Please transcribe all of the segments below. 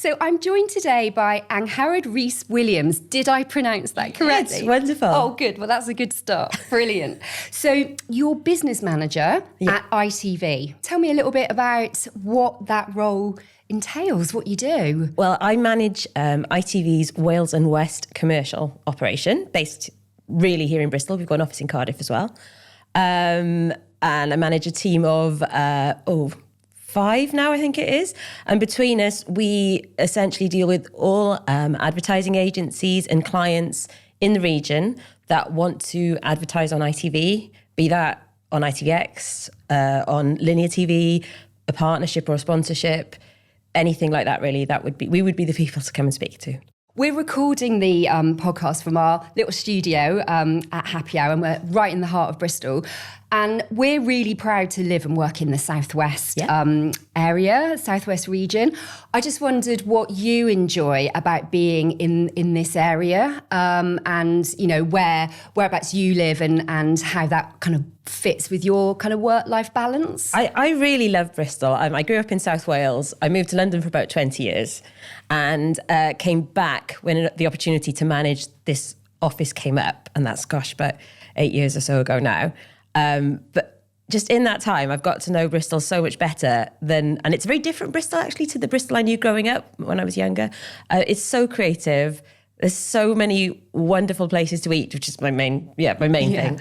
So I'm joined today by Angharad Rees Williams. Did I pronounce that correctly? Yes, wonderful. Oh, good. Well, that's a good start. Brilliant. So you're business manager at ITV. Tell me a little bit about what that role entails, what you do. Well, I manage ITV's Wales and West commercial operation, based really here in Bristol. We've got an office in Cardiff as well. And I manage a team of 5 now, I think it is. And between us, we essentially deal with all advertising agencies and clients in the region that want to advertise on ITV, be that on ITVX, on linear TV, a partnership or a sponsorship, anything like that, really. We would be the people to come and speak to. We're recording the podcast from our little studio at Happy Hour, and we're right in the heart of Bristol. And we're really proud to live and work in the Southwest area, Southwest region. I just wondered what you enjoy about being in this area, and you know whereabouts you live and how that kind of fits with your kind of work-life balance. I really love Bristol. I grew up in South Wales. I moved to London for about 20 years and came back when the opportunity to manage this office came up. And that's, about 8 years or so ago now. But just in that time, I've got to know Bristol so much better and it's a very different Bristol actually to the Bristol I knew growing up when I was younger. It's so creative. There's so many wonderful places to eat, which is my main thing.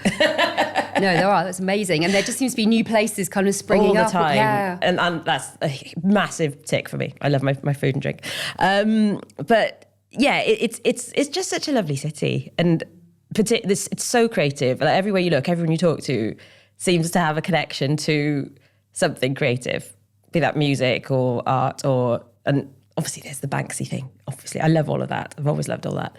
No, there are. That's amazing. And there just seems to be new places kind of springing up. All the time. Yeah. And that's a massive tick for me. I love my food and drink. But yeah, it's just such a lovely city. And it's so creative. Like everywhere you look, everyone you talk to seems to have a connection to something creative, be that music or art and obviously there's the Banksy thing. Obviously, I love all of that. I've always loved all that.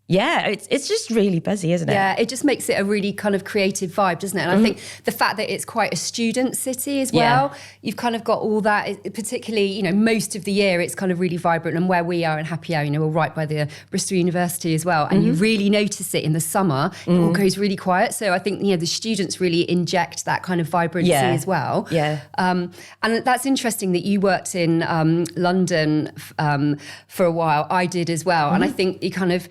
It's just really buzzy, isn't it? Yeah, it just makes it a really kind of creative vibe, doesn't it? And I think the fact that it's quite a student city as well, you've kind of got all that, particularly, most of the year it's kind of really vibrant. And where we are in Happy Hour, we're right by the Bristol University as well. And you really notice it in the summer, it all goes really quiet. So I think, the students really inject that kind of vibrancy as well. Yeah. And that's interesting that you worked in London for a while. I did as well. And I think you kind of,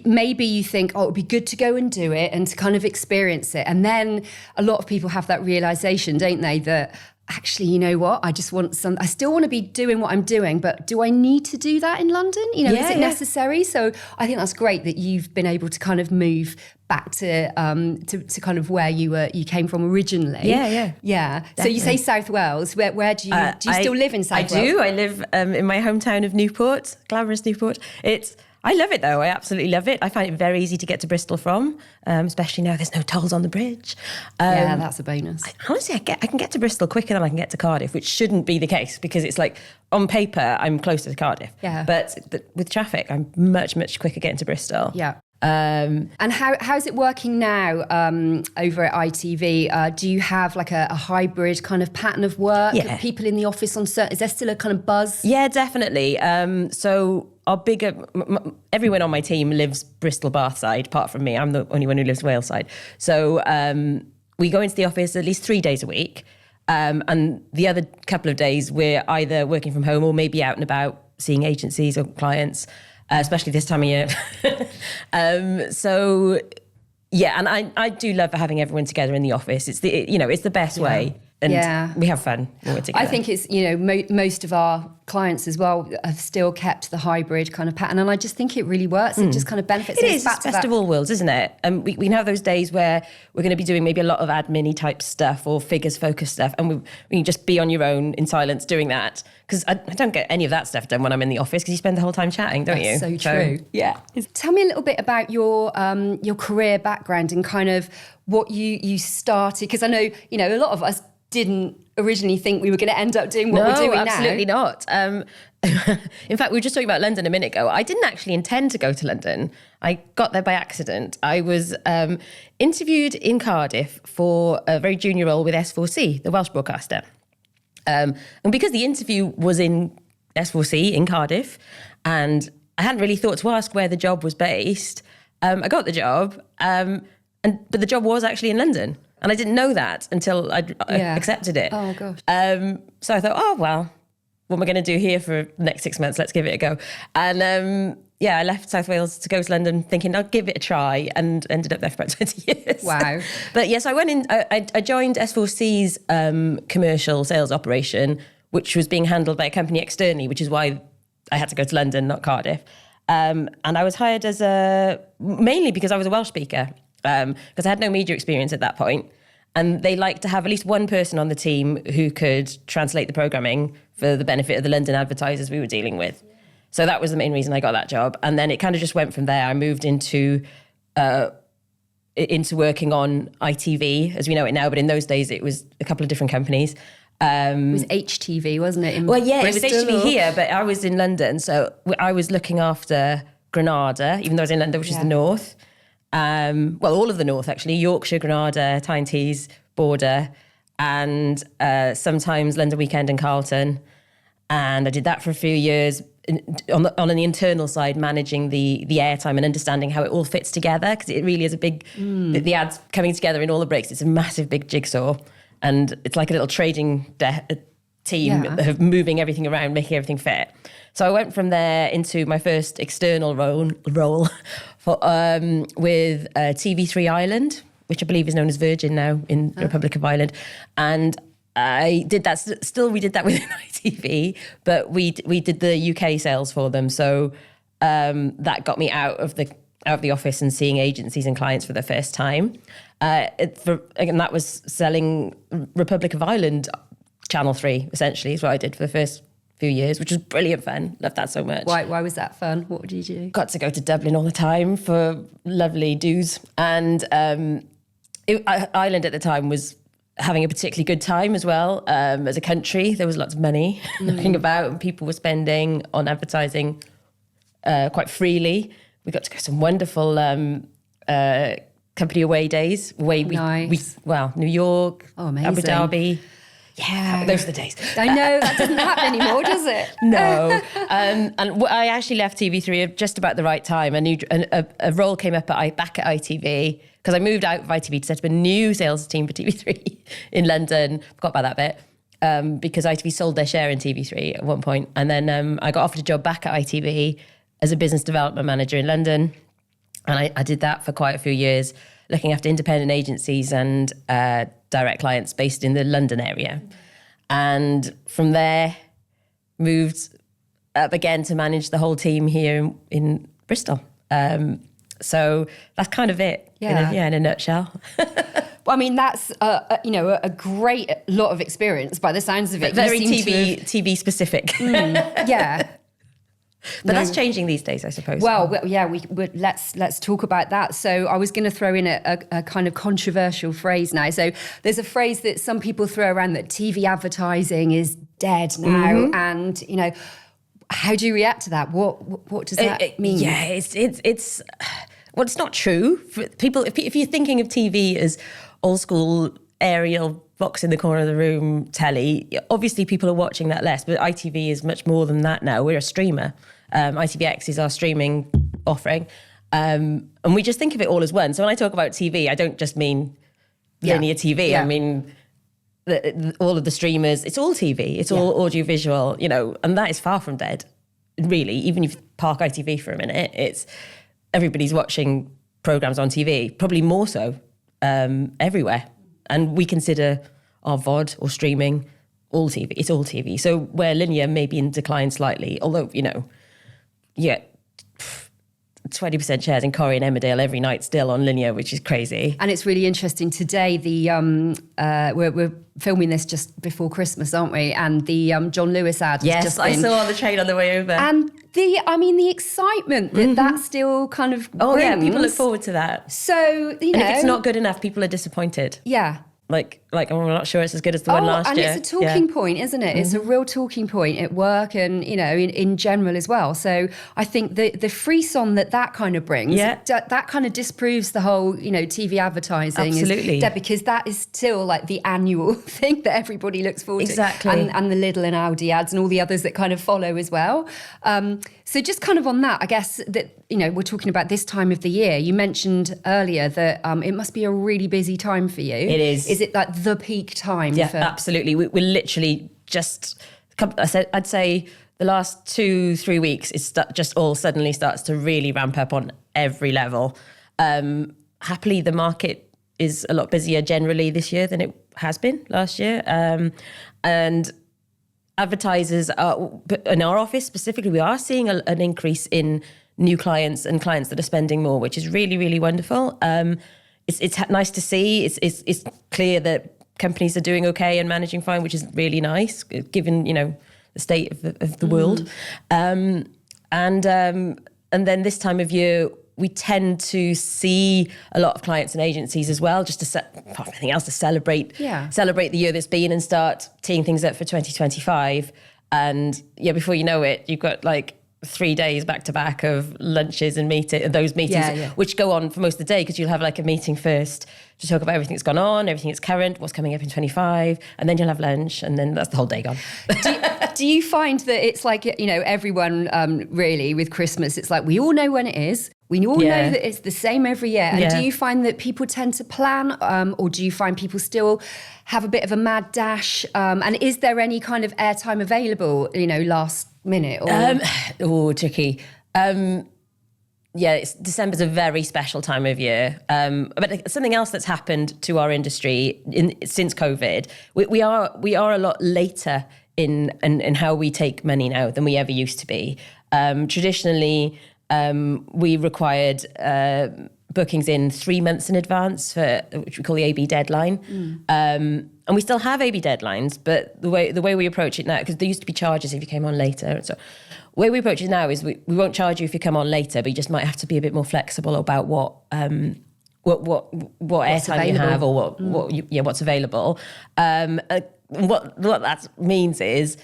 maybe you think, it would be good to go and do it and to kind of experience it. And then a lot of people have that realization, don't they, that actually, you know what, I still want to be doing what I'm doing, but do I need to do that in London? Is it necessary? So I think that's great that you've been able to kind of move back to kind of where you came from originally. Yeah. Definitely. So you say South Wales. Where do you still live in South Wales? I do. I live in my hometown of Newport, glamorous Newport. I love it though. I absolutely love it. I find it very easy to get to Bristol from, especially now there's no tolls on the bridge. That's a bonus. Honestly, I can get to Bristol quicker than I can get to Cardiff, which shouldn't be the case because it's like on paper I'm closer to Cardiff. Yeah. But with traffic, I'm much, much quicker getting to Bristol. Yeah. And how's it working now over at ITV? Do you have like a hybrid kind of pattern of work? Yeah. People in the office is there still a kind of buzz? Yeah, definitely. So everyone on my team lives Bristol Bath side, apart from me. I'm the only one who lives Wales side. So we go into the office at least 3 days a week. And the other couple of days we're either working from home or maybe out and about seeing agencies or clients. Especially this time of year. So, yeah, and I do love having everyone together in the office. It's the best way. And we have fun when we're together. I think it's, most of our clients as well have still kept the hybrid kind of pattern. And I just think it really works. It just kind of benefits. It is. It's best of all worlds, isn't it? And we can have those days where we're going to be doing maybe a lot of admin-y type stuff or figures-focused stuff. And we can just be on your own in silence doing that. Because I don't get any of that stuff done when I'm in the office because you spend the whole time chatting, don't you? That's so true. Yeah. Tell me a little bit about your career background and kind of what you started. Because I know, a lot of us didn't originally think we were going to end up doing what we're doing now. No, absolutely not. In fact, we were just talking about London a minute ago. I didn't actually intend to go to London. I got there by accident. I was interviewed in Cardiff for a very junior role with S4C, the Welsh broadcaster. And because the interview was in S4C in Cardiff, and I hadn't really thought to ask where the job was based, I got the job, but the job was actually in London. And I didn't know that until I accepted it. Oh, gosh. So I thought, what am I going to do here for the next 6 months? Let's give it a go. And I left South Wales to go to London thinking I'll give it a try, and ended up there for about 20 years. Wow. But yes, I went in, I joined S4C's commercial sales operation, which was being handled by a company externally, which is why I had to go to London, not Cardiff. And I was hired mainly because I was a Welsh speaker, because I had no media experience at that point. And they liked to have at least one person on the team who could translate the programming for the benefit of the London advertisers we were dealing with. So that was the main reason I got that job. And then it kind of just went from there. I moved into working on ITV, as we know it now, but in those days it was a couple of different companies. It was HTV, wasn't it? Well, yeah, Bristol, it was HTV here, but I was in London. So I was looking after Granada, even though I was in London, which is the north. All of the north, actually. Yorkshire, Granada, Tyne-Tees, Border, and sometimes London Weekend and Carlton. And I did that for a few years on the internal side, managing the airtime and understanding how it all fits together, because it really is a big, the ads coming together in all the breaks, it's a massive big jigsaw. And it's like a little trading team of moving everything around, making everything fit. So I went from there into my first external role with TV3 Ireland, which I believe is known as Virgin now in the Republic of Ireland. And I did that, we did that within ITV, but we did the UK sales for them. So that got me out of the office and seeing agencies and clients for the first time. And that was selling Republic of Ireland Channel 3, essentially, is what I did for the first few years, which was brilliant fun. Loved that so much. Why was that fun? What did you do? Got to go to Dublin all the time for lovely dues. And Ireland at the time was having a particularly good time as well. As a country, there was lots of money knocking about, and people were spending on advertising quite freely. We got to go to some wonderful company away days. Nice. New York, amazing. Abu Dhabi. Yeah, those are the days. I know, that doesn't happen anymore, does it? No. And I actually left TV3 at just about the right time. A role came up back at ITV, because I moved out of ITV to set up a new sales team for TV3 in London. Forgot about that bit, because ITV sold their share in TV3 at one point. And then I got offered a job back at ITV as a business development manager in London. And I did that for quite a few years, looking after independent agencies and direct clients based in the London area. And from there, moved up again to manage the whole team here in Bristol. So that's kind of it, in a nutshell. Well, I mean, that's a great lot of experience by the sounds of it. Very TV specific. Yeah. But that's changing these days, I suppose. Well, yeah, let's talk about that. So I was going to throw in a kind of controversial phrase now. So there's a phrase that some people throw around that TV advertising is dead now, and how do you react to that? What does that mean? Yeah, it's not true. For people, if you're thinking of TV as old school aerial box in the corner of the room telly, obviously people are watching that less, but ITV is much more than that now. We're a streamer. ITVX is our streaming offering. And we just think of it all as one. So when I talk about TV, I don't just mean linear TV. Yeah. I mean all of the streamers. It's all TV. It's all audiovisual, and that is far from dead, really. Even if you park ITV for a minute, it's everybody's watching programmes on TV, probably more so everywhere. And we consider our VOD or streaming all TV. It's all TV. So where linear may be in decline slightly, although, 20% shares in Corrie and Emmerdale every night still on linear, which is crazy. And it's really interesting today. We're filming this just before Christmas, aren't we? And the John Lewis ad. Yes, I saw on the train on the way over. And the excitement that still kind of brings. Oh yeah, people look forward to that. So and if it's not good enough, people are disappointed. Yeah. Like I'm not sure it's as good as the one last year. And it's a talking point, isn't it? It's a real talking point at work and, in general as well. So I think the frisson that kind of brings, that kind of disproves the whole, TV advertising. Absolutely. Because that is still like the annual thing that everybody looks forward to. Exactly. And the Lidl and Aldi ads and all the others that kind of follow as well. So just kind of on that, I guess that, we're talking about this time of the year. You mentioned earlier that it must be a really busy time for you. It is. Is it like the peak time? Yeah, absolutely. We're literally just I'd say the last 2-3 weeks, it's just all suddenly starts to really ramp up on every level. Happily, the market is a lot busier generally this year than it has been last year. And advertisers in our office specifically, we are seeing an increase in new clients and clients that are spending more, which is really, really wonderful. It's nice to see. It's clear that companies are doing okay and managing fine, which is really nice, given, the state of the world. And then this time of year, we tend to see a lot of clients and agencies as well, just to apart from anything else, to celebrate the year that's been and start teeing things up for 2025. And before you know it, you've got like 3 days back to back of lunches and those meetings, which go on for most of the day, because you'll have like a meeting first to talk about everything that's gone on, everything that's current, what's coming up in 25, and then you'll have lunch, and then that's the whole day gone. Do you find that it's like, everyone really with Christmas, it's like we all know when it is. We all know that it's the same every year. And do you find that people tend to plan, or do you find people still have a bit of a mad dash? And is there any kind of airtime available, last minute? Or? Tricky. December's a very special time of year. But something else that's happened to our industry since COVID, we are a lot later in how we take money now than we ever used to be. Traditionally, we required bookings in 3 months in advance for which we call the AB deadline. And we still have AB deadlines, but the way we approach it now, because there used to be charges if you came on later. And so the way we approach it now is we won't charge you if you come on later, but you just might have to be a bit more flexible about what airtime you have or what's available. What that means is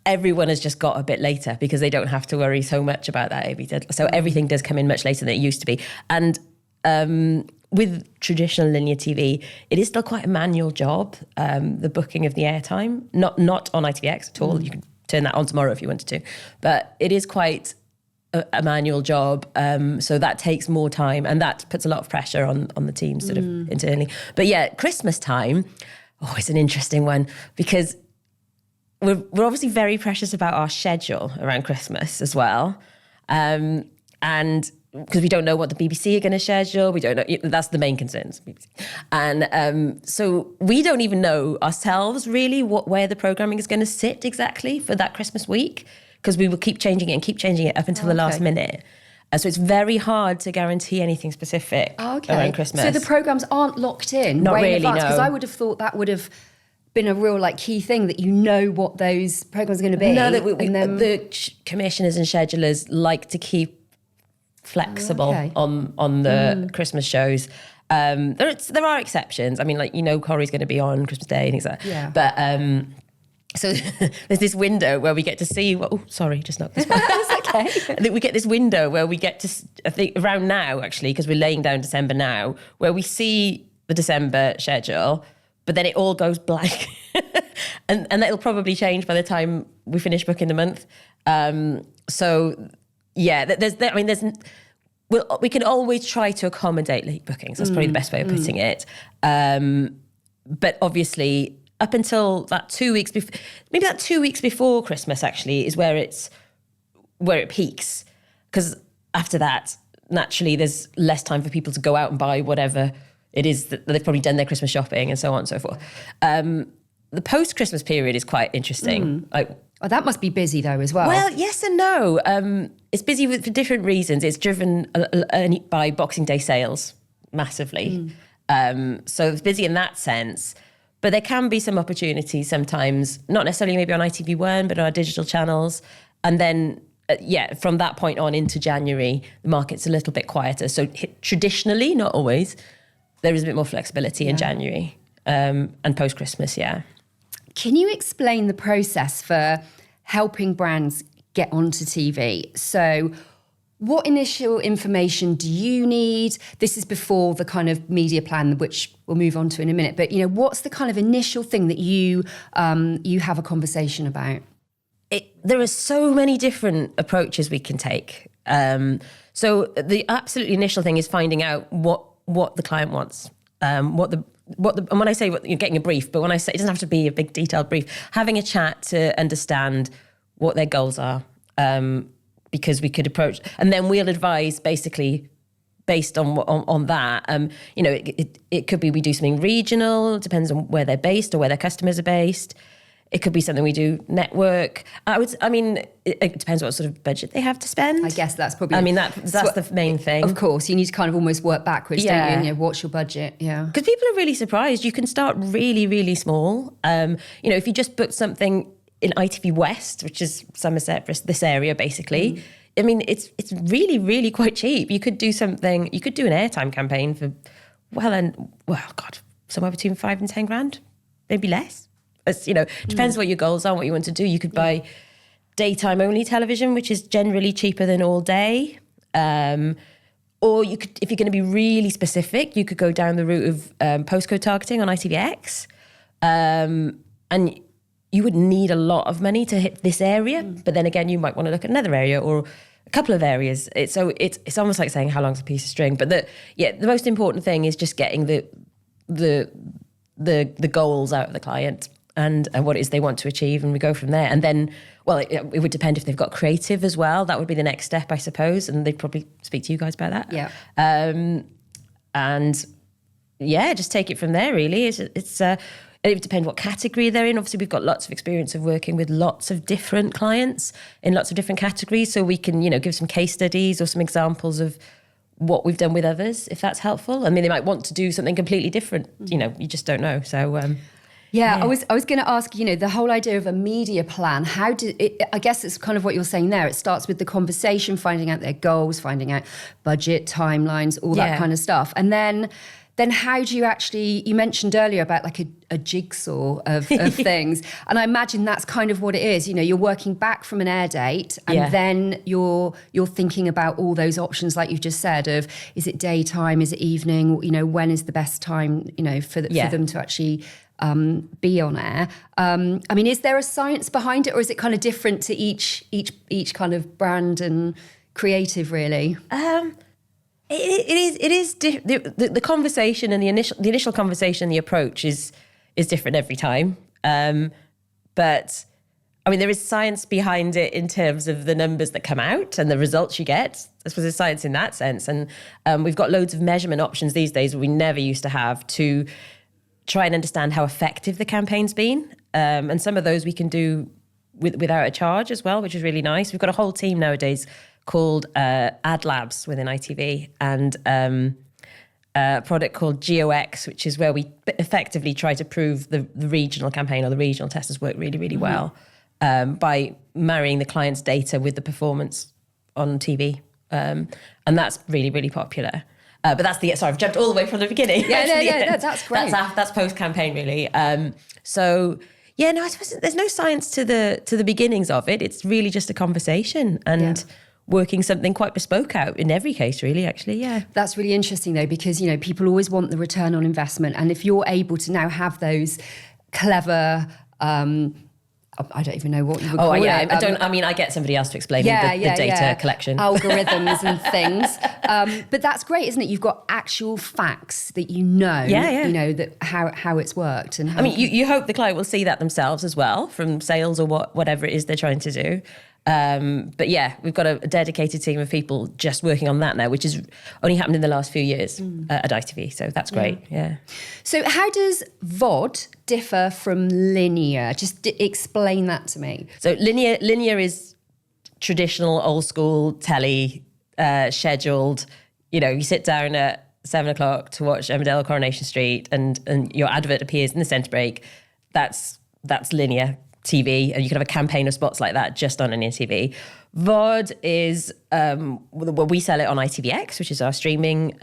everyone has just got a bit later because they don't have to worry so much about that AB deadline. So everything does come in much later than it used to be. And with traditional linear TV, it is still quite a manual job, the booking of the airtime. Not on ITVX at all. You can turn that on tomorrow if you wanted to. But it is quite a manual job. So that takes more time, and that puts a lot of pressure on the team sort of internally. But Christmas time, it's an interesting one, because we're obviously very precious about our schedule around Christmas as well. And because we don't know what the BBC are going to schedule. We don't know. That's the main concerns. And so we don't even know ourselves really where the programming is going to sit exactly for that Christmas week, because we will keep changing it up until the last minute. So it's very hard to guarantee anything specific around Christmas. So the programmes aren't locked in? Not really, no. Because I would have thought that would have been a real key thing, that what those programmes are going to be. No, the commissioners and schedulers like to keep flexible on the Christmas shows. There are exceptions. I mean, Corrie's going to be on Christmas Day and things like that. Yeah. But so there's this window where we get to see. Just knocked this one. That's okay. I think we get this window where we get to. I think around now, actually, because we're laying down December now, where we see the December schedule, but then it all goes blank, and that'll probably change by the time we finish booking the month. We can always try to accommodate late bookings. That's probably the best way of putting it. But obviously, up until that 2 weeks before, maybe that 2 weeks before Christmas actually is where it peaks. Because after that, naturally, there's less time for people to go out and buy whatever it is that they've probably done their Christmas shopping and so on and so forth. The post-Christmas period is quite interesting. That must be busy though as well. Well, yes and no. It's busy for different reasons. It's driven by Boxing Day sales massively. So it's busy in that sense. But there can be some opportunities sometimes, not necessarily maybe on ITV1, but on our digital channels. And then, from that point on into January, the market's a little bit quieter. So traditionally, not always, there is a bit more flexibility in January and post-Christmas, Can you explain the process for helping brands get onto TV? So what initial information do you need? This is before the kind of media plan, which we'll move on to in a minute. But, what's the kind of initial thing that you have a conversation about? There are so many different approaches we can take. So the absolutely initial thing is finding out what the client wants, what and when I say you're getting a brief, but when I say it doesn't have to be a big detailed brief, having a chat to understand what their goals are, because we could approach, and then we'll advise basically based on that. It could be we do something regional, depends on where they're based or where their customers are based. It could be something we do network. It depends what sort of budget they have to spend. I guess that's probably... that's the main thing. Of course, you need to kind of almost work backwards, don't you? What's your budget? Yeah. Because people are really surprised. You can start really, really small. If you just book something in ITV West, which is Somerset, this area basically, it's really, really quite cheap. You could do an airtime campaign for, somewhere between 5 and 10 grand, maybe less. Depends what your goals are, what you want to do. You could buy daytime only television, which is generally cheaper than all day. Or you could, if you're going to be really specific, you could go down the route of postcode targeting on ITVX. And you would need a lot of money to hit this area. But then again, you might want to look at another area or a couple of areas. It's almost like saying how long's a piece of string. But the most important thing is just getting the goals out of the client. And what it is they want to achieve, and we go from there. And then, it would depend if they've got creative as well. That would be the next step, I suppose, and they'd probably speak to you guys about that. Yeah. Just take it from there, really. It would depend what category they're in. Obviously, we've got lots of experience of working with lots of different clients in lots of different categories, so we can, give some case studies or some examples of what we've done with others, if that's helpful. I mean, they might want to do something completely different. You just don't know. So... I was going to ask, the whole idea of a media plan, I guess it's kind of what you're saying there. It starts with the conversation, finding out their goals, finding out budget, timelines, all that kind of stuff. And then how do you actually, you mentioned earlier about like a jigsaw of things. And I imagine that's kind of what it is. You're working back from an air date and then you're thinking about all those options, like you've just said, of is it daytime, is it evening, when is the best time, for them to actually... be on air. Is there a science behind it, or is it kind of different to each kind of brand and creative, really? It is the conversation and the initial conversation, the approach is different every time. But there is science behind it in terms of the numbers that come out and the results you get. I suppose there's science in that sense, and we've got loads of measurement options these days we never used to have to try and understand how effective the campaign's been. And some of those we can do without a charge as well, which is really nice. We've got a whole team nowadays called Ad Labs within ITV, and a product called GeoX, which is where we effectively try to prove the regional campaign or the regional test has worked really, really well by marrying the client's data with the performance on TV. And that's really, really popular. But that's I've jumped all the way from the beginning. That's great. That's post-campaign, really. I suppose there's no science to the beginnings of it. It's really just a conversation and working something quite bespoke out in every case, really, actually, That's really interesting, though, because, people always want the return on investment. And if you're able to now have those clever... I don't even know what you would call it. I get somebody else to explain the data collection. Algorithms and things. But that's great, isn't it? You've got actual facts that that how it's worked. And you hope the client will see that themselves as well from sales or whatever it is they're trying to do. We've got a dedicated team of people just working on that now, which has only happened in the last few years at ITV. So that's great. Yeah. So how does VOD differ from linear? Just explain that to me. So linear is traditional, old school telly, scheduled. You sit down at 7:00 to watch Emmerdale Coronation Street, and your advert appears in the centre break. That's linear TV, and you can have a campaign of spots like that just on linear TV. VOD is we sell it on ITVX, which is our streaming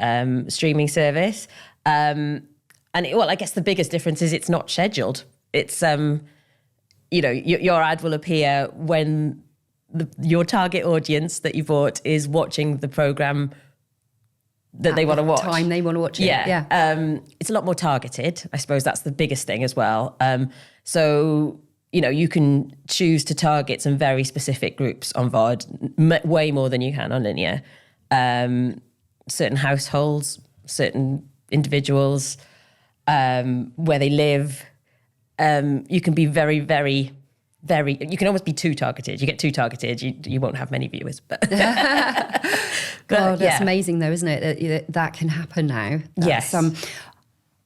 service. I guess the biggest difference is it's not scheduled. It's your ad will appear when your target audience that you bought is watching the programme that they want to watch. Time they want to watch it. It's a lot more targeted. I suppose that's the biggest thing as well. You can choose to target some very specific groups on VOD, way more than you can on linear. Certain households, certain individuals. where they live. You can be very, very, very, you can almost be too targeted. You get too targeted, you won't have many viewers. But God, that's amazing though, isn't it? That can happen now. Yes.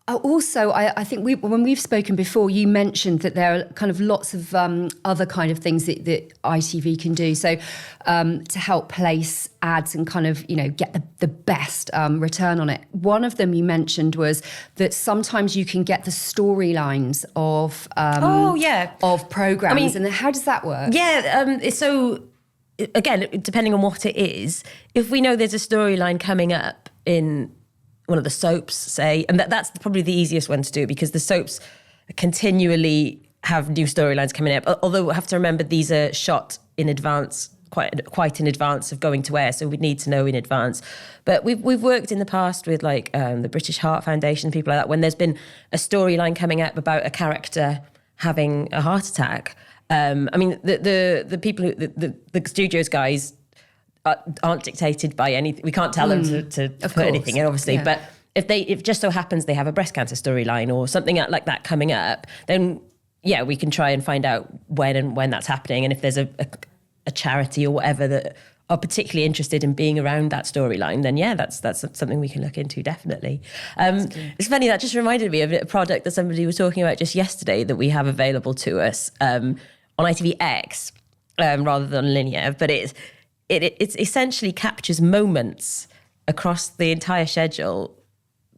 Also, I think when we've spoken before, you mentioned that there are kind of lots of other kind of things that ITV can do. So to help place ads and kind of, get the best return on it. One of them you mentioned was that sometimes you can get the storylines of of programs. And how does that work? Yeah, so again, depending on what it is, if we know there's a storyline coming up in one of the soaps, say, and that's probably the easiest one to do because the soaps continually have new storylines coming up. Although we have to remember these are shot in advance, quite in advance of going to air, so we need to know in advance. But we've worked in the past with like the British Heart Foundation, people like that, when there's been a storyline coming up about a character having a heart attack. The people, the studios guys aren't dictated by anything. We can't tell them to put anything in, obviously. Yeah. But if it just so happens they have a breast cancer storyline or something like that coming up, then we can try and find out when that's happening. And if there's a charity or whatever that are particularly interested in being around that storyline, then that's something we can look into, definitely. It's funny, that just reminded me of a product that somebody was talking about just yesterday that we have available to us on ITVX rather than linear, but it essentially captures moments across the entire schedule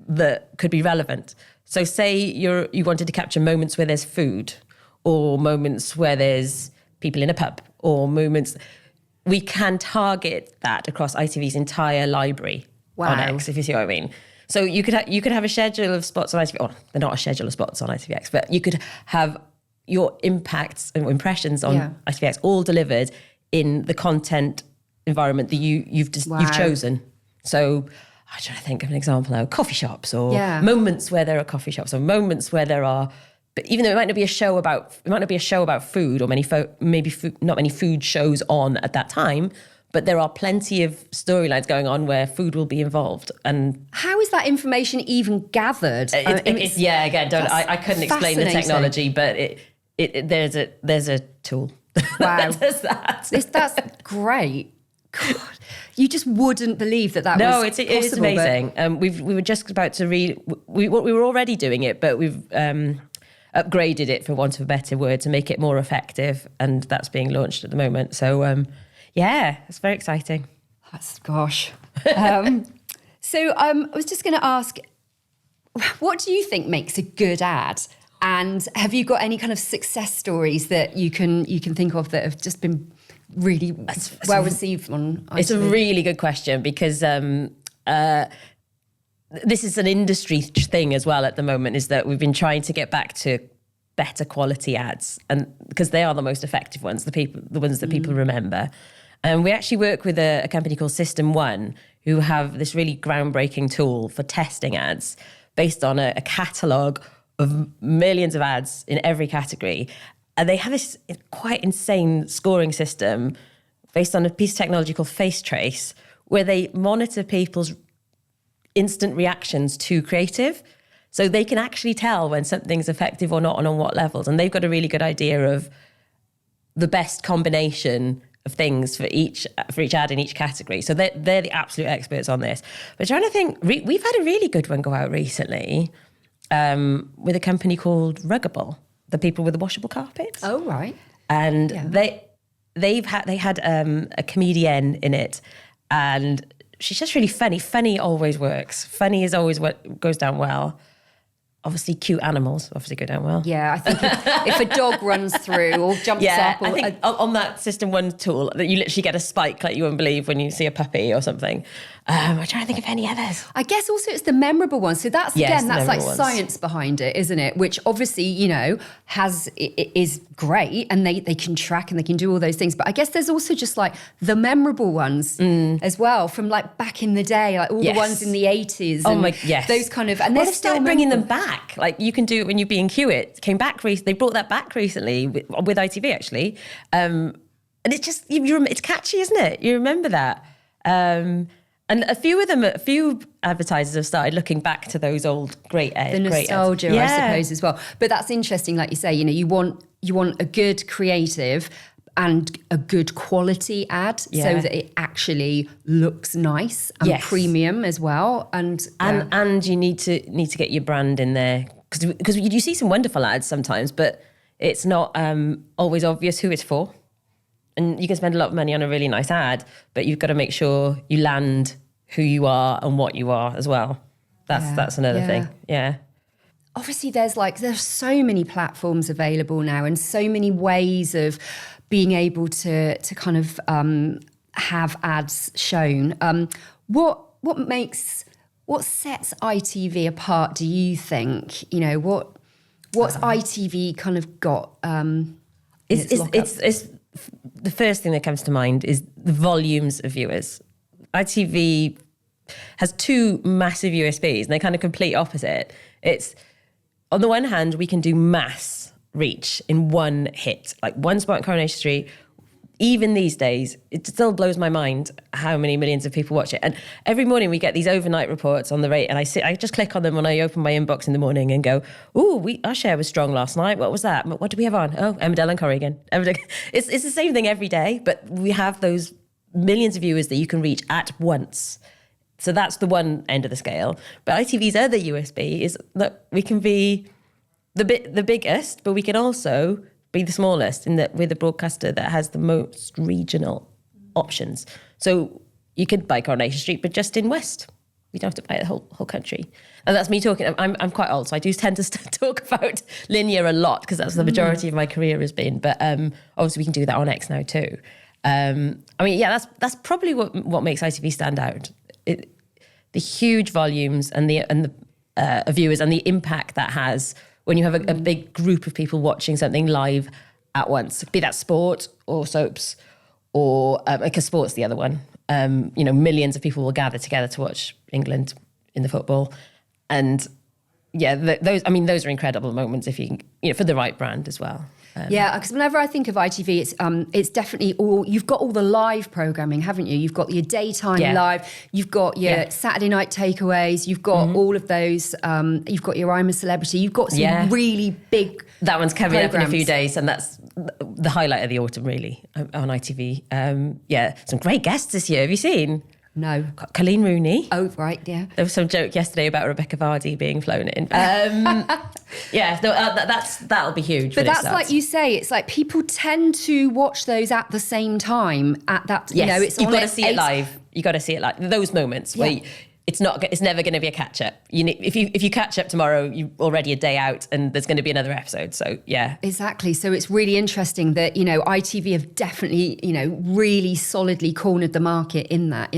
that could be relevant. So say you wanted to capture moments where there's food or moments where there's people in a pub or moments, we can target that across ITV's entire library on X, if you see what I mean. So you could have a schedule of spots on ITV, they're not a schedule of spots on ITVX, but you could have your impacts and impressions on ITVX all delivered in the content environment that you've chosen. So I'm trying to think of an example now. Coffee shops or moments where there are coffee shops or moments where there are, but even though it might not be a show about food or not many food shows on at that time, but there are plenty of storylines going on where food will be involved. And how is that information even gathered? I couldn't explain the technology, but there's a tool. Wow. that does that. That's great. God, you just wouldn't believe that was possible. It is amazing. We were just about to we were already doing it, but we've upgraded it, for want of a better word, to make it more effective, and that's being launched at the moment. So it's very exciting. Gosh. So I was just going to ask, what do you think makes a good ad? And have you got any kind of success stories that you can think of that have just been really well received on ITV? It's a really good question because this is an industry thing as well at the moment, is that we've been trying to get back to better quality ads, and because they are the most effective ones, the ones that people remember. And we actually work with a company called System1 who have this really groundbreaking tool for testing ads based on a catalogue of millions of ads in every category. And they have this quite insane scoring system based on a piece of technology called FaceTrace, where they monitor people's instant reactions to creative. So they can actually tell when something's effective or not and on what levels. And they've got a really good idea of the best combination of things for each ad in each category. So they're the absolute experts on this. But trying to think, we've had a really good one go out recently with a company called Ruggable, the people with the washable carpets. Oh, right. And they had a comedian in it, and she's just really funny. Funny always works. Funny is always what goes down well. Obviously, cute animals obviously go down well. Yeah, I think if a dog runs through or jumps up. Or I think on that System1 tool, that you literally get a spike like you wouldn't believe when you see a puppy or something. I'm trying to think of any others. I guess also it's the memorable ones. So that's like science behind it, isn't it? Which obviously, is great, and they can track and they can do all those things. But I guess there's also just like the memorable ones as well, from like back in the day, like all the ones in the 80s. Oh my, yes. Those kind of, and they're they've still started bringing them back. Like you can do it when you being Hewitt. Came back they brought that back recently with ITV actually, and it's just it's catchy, isn't it? You remember that. And a few advertisers have started looking back to those old great ads. The nostalgia, I suppose, as well. But that's interesting, like you say, you want a good creative and a good quality ad so that it actually looks nice and premium as well. And you need to get your brand in there, because you see some wonderful ads sometimes, but it's not always obvious who it's for. And you can spend a lot of money on a really nice ad, but you've got to make sure you land who you are and what you are as well. That's another thing. Yeah. Obviously, there's so many platforms available now, and so many ways of being able to kind of have ads shown. What sets ITV apart, do you think? What's ITV kind of got? It's the first thing that comes to mind is the volumes of viewers. ITV has two massive USPs, and they kind of complete opposite. It's, on the one hand, we can do mass reach in one hit, like one spot in Coronation Street. Even these days, it still blows my mind how many millions of people watch it. And every morning we get these overnight reports on the rate, and I just click on them when I open my inbox in the morning and go, our share was strong last night. What was that? What did we have on? Oh, Emmerdale and Corrigan. It's the same thing every day, but we have those millions of viewers that you can reach at once. So that's the one end of the scale. But ITV's other USB is that we can be the biggest, but we can also be the smallest, in that we're the broadcaster that has the most regional options. So you could buy Coronation Street, but just in West. We don't have to buy the whole country. And that's me talking. I'm quite old, so I do tend to talk about linear a lot, because that's the majority of my career has been. But obviously we can do that on X now too. That's probably what makes ITV stand out. The huge volumes and the viewers, and the impact that has when you have a big group of people watching something live at once, be that sport or soaps, or because sport's the other one. Millions of people will gather together to watch England in the football, and those are incredible moments if you can, for the right brand as well. Because whenever I think of ITV, it's definitely you've got all the live programming, haven't you? You've got your daytime live, you've got your Saturday night takeaways, you've got all of those, you've got your I'm a Celebrity, you've got some really big That one's coming up in a few days, and that's the highlight of the autumn, really, on ITV. Some great guests this year. Have you seen? No. Colleen Rooney. Oh, right, yeah. There was some joke yesterday about Rebecca Vardy being flown in. That'll be huge. But that's like you say, it's like people tend to watch those at the same time. At that, yes. You've got to see it live. You got to see it live. Those moments where it's never going to be a catch up. If you catch up tomorrow, you're already a day out, and there's going to be another episode. So exactly. So it's really interesting that ITV have definitely really solidly cornered the market in that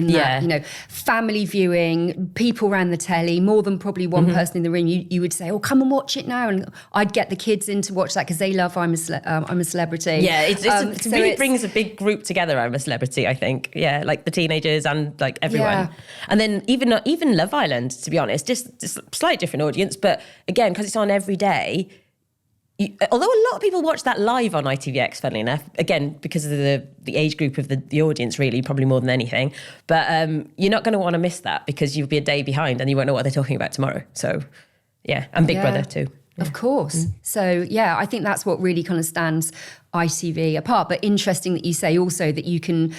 family viewing, people around the telly, more than probably one person in the room. You would say, oh, come and watch it now, and I'd get the kids in to watch that because they love I'm a Celebrity. Yeah, it really brings a big group together. I'm a Celebrity, I think. Yeah, like the teenagers and like everyone, and then even Love Island, to be honest, just a slightly different audience, but again, because it's on every day, although a lot of people watch that live on ITVX, funnily enough, again, because of the age group of the audience, really, probably more than anything, but you're not going to want to miss that, because you'll be a day behind and you won't know what they're talking about tomorrow. So, and Big Brother too. Of course. So, I think that's what really kind of stands ITV apart. But interesting that you say also that you can,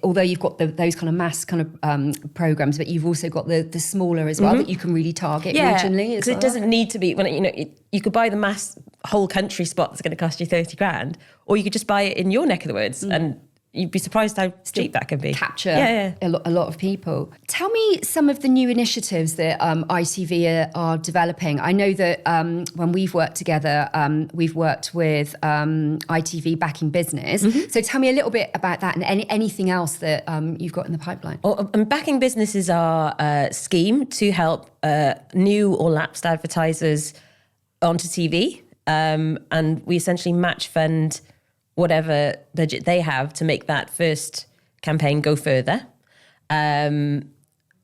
although you've got those kind of mass kind of programmes, but you've also got the smaller as well that you can really target regionally. Because it doesn't need to be, you could buy the mass whole country spot that's going to cost you 30 grand, or you could just buy it in your neck of the woods and you'd be surprised how cheap that can be. Capture a lot of people. Tell me some of the new initiatives that ITV are developing. I know that when we've worked together, we've worked with ITV Backing Business. So tell me a little bit about that, and anything else that you've got in the pipeline. And Backing Business is our scheme to help new or lapsed advertisers onto TV. And we essentially match fund whatever budget they have to make that first campaign go further. And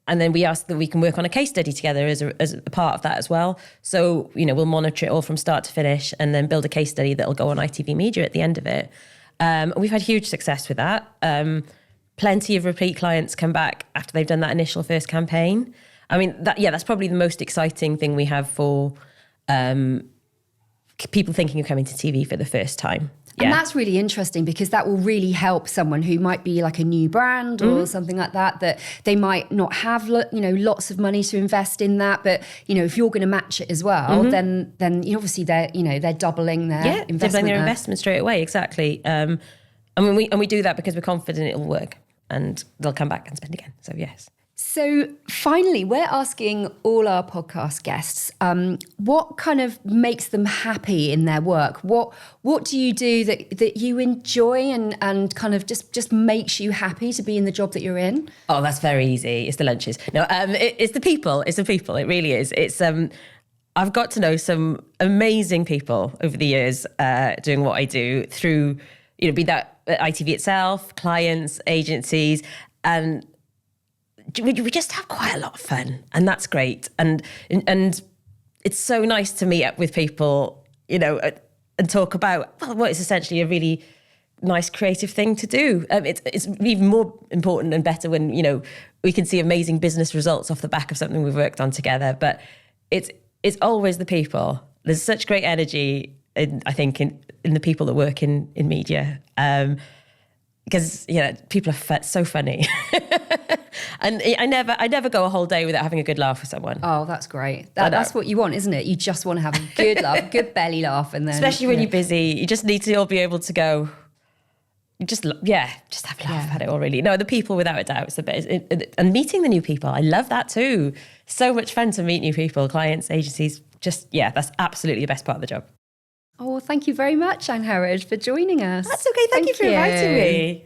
then we ask that we can work on a case study together as a part of that as well. So, we'll monitor it all from start to finish and then build a case study that'll go on ITV Media at the end of it. We've had huge success with that. plenty of repeat clients come back after they've done that initial first campaign. I mean, that's probably the most exciting thing we have for people thinking of coming to TV for the first time. Yeah. And that's really interesting because that will really help someone who might be like a new brand or something like that, that they might not have, lots of money to invest in that. But, if you're going to match it as well, then obviously they're doubling their investment. Doubling their investment straight away. Exactly. And we do that because we're confident it'll work and they'll come back and spend again. So yes. So finally, we're asking all our podcast guests, what kind of makes them happy in their work? What do you do that you enjoy and kind of just makes you happy to be in the job that you're in? Oh, that's very easy. It's the lunches. No, it's the people. It's the people. It really is. It's I've got to know some amazing people over the years doing what I do through, be that ITV itself, clients, agencies, and we just have quite a lot of fun, and that's great. And it's so nice to meet up with people, and talk about what is essentially a really nice creative thing to do. It's even more important and better when we can see amazing business results off the back of something we've worked on together. But it's always the people. There's such great energy, I think, in the people that work in media. Because people are so funny, and I never go a whole day without having a good laugh with someone. Oh, that's great. That's what you want, isn't it? You just want to have a good laugh, good belly laugh, and then especially when you're busy, you just need to all be able to go. Just have a laugh at it all. Really, no, the people without a doubt is the best, and meeting the new people. I love that too. So much fun to meet new people, clients, agencies. That's absolutely the best part of the job. Oh, well, thank you very much, Angharad, for joining us. That's okay. Thank you for inviting me.